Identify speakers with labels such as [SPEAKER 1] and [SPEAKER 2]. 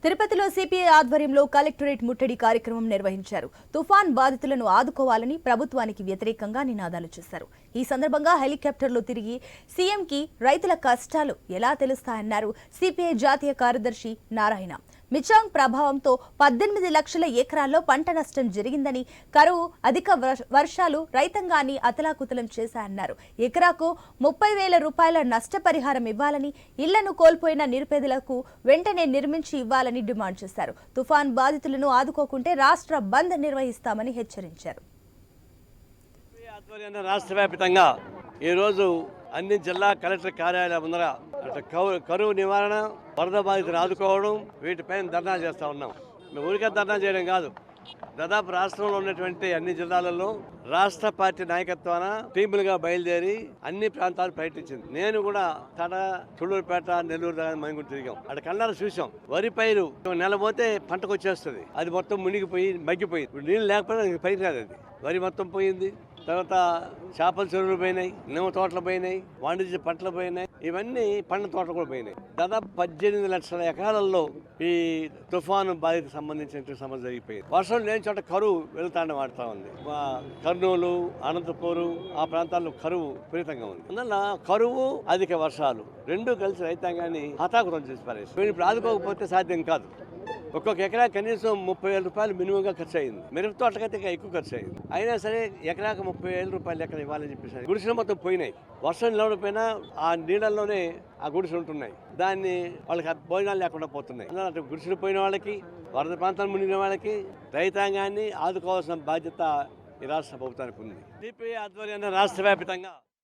[SPEAKER 1] తిరుపతిలో సిపిఐ ఆధ్వర్యంలో కలెక్టరేట్ ముట్టడి కార్యక్రమం నిర్వహించారు. తుఫాన్ బాధితులను ఆదుకోవాలని ప్రభుత్వానికి వ్యతిరేకంగా నినాదాలు చేశారు. ఈ సందర్భంగా హెలికాప్టర్లో తిరిగి సీఎంకి రైతుల కష్టాలు ఎలా తెలుస్తాయన్నారు సిపిఐ జాతీయ కార్యదర్శి నారాయణ. మిచాంగ్ ప్రభావంతో 18 లక్షల ఎకరాల్లో పంట నష్టం జరిగిందని, కరువు, అధిక వర్షాలు రైతాంగాన్ని అతలాకుతలం చేశాయన్నారు. ఎకరాకు 30,000 రూపాయల నష్టపరిహారం ఇవ్వాలని, ఇళ్లను కోల్పోయిన నిరుపేదలకు వెంటనే నిర్మించి ఇవ్వాలని డిమాండ్ చేశారు. తుఫాన్ బాధితులను ఆదుకోకుంటే రాష్ట్ర బంద్ నిర్వహిస్తామని హెచ్చరించారు.
[SPEAKER 2] రాష్ట్ర వ్యాప్తంగా ఈరోజు అన్ని జిల్లా కలెక్టర్ కార్యాలయాల ముందర కరువు నివారణ, వరద బాధితులను ఆదుకోవడం, వీటిపైన ధర్నా చేస్తూ ఉన్నాం. మేము ఊరికే ధర్నా చేయడం కాదు, దాదాపు రాష్ట్రంలో ఉన్నటువంటి అన్ని జిల్లాలలో రాష్ట్ర పార్టీ నాయకత్వాన టీములుగా బయలుదేరి అన్ని ప్రాంతాలు పర్యటించింది. నేను కూడా తడ, చుళ్ళూరుపేట, నెల్లూరు దాకా మనం తిరిగాం. అక్కడ కళ్ళారు చూసాం. వరి పైరు నెల పోతే పంటకు వచ్చేస్తుంది, అది మొత్తం మునిగిపోయి మగ్గిపోయింది. ఇప్పుడు నీళ్ళు లేకపోతే పైరు కాదు, అది వరి మొత్తం పోయింది. తర్వాత చేపల చెరువులు పోయినాయి, నిమ్మ తోటలు పోయినాయి, వాణిజ్య పంటలు పోయినాయి, ఇవన్నీ పండ్ల తోటలు కూడా పోయినాయి. దాదాపు 18 లక్షల ఎకరాలలో ఈ తుఫాను బాధిత సంబంధించిన సమస్య జరిగిపోయింది. వర్షం లేని చోట కరువు వెళ్తాండ వాడుతూ ఉంది. కర్నూలు, అనంతపూరు ఆ ప్రాంతాల్లో కరువు విపరీతంగా ఉంది. అందువల్ల కరువు, అధిక వర్షాలు రెండూ కలిసి రైతాంగాన్ని హతాకుతం చేసి పారేసి ఇప్పుడు ఆదుకోకపోతే సాధ్యం కాదు. ఒక్కొక్క ఎకరా కనీసం 30,000 రూపాయలు మినిమంగా ఖర్చు అయింది. మిరప తోటకైతే ఇంకా ఎక్కువ ఖర్చు అయింది. అయినా సరే ఎకరాకు 30,000 రూపాయలు ఎక్కడ ఇవ్వాలని చెప్పేసి గుడిసెలు మొత్తం పోయినాయి. వర్షం నిలవడిపోయినా ఆ నీళ్ళల్లోనే ఆ గుడిసెలు ఉంటున్నాయి. దాన్ని వాళ్ళకి భోజనాలు లేకుండా పోతున్నాయి. అందువల్ల గుడిసెలు పోయిన వాళ్ళకి, వరద ప్రాంతాలు మునిగిన వాళ్ళకి రైతాంగాన్ని ఆదుకోవాల్సిన బాధ్యత ఈ రాష్ట్ర ప్రభుత్వానికి ఉంది. సిపిఐ ఆధ్వర్యంలో రాష్ట్ర వ్యాప్తంగా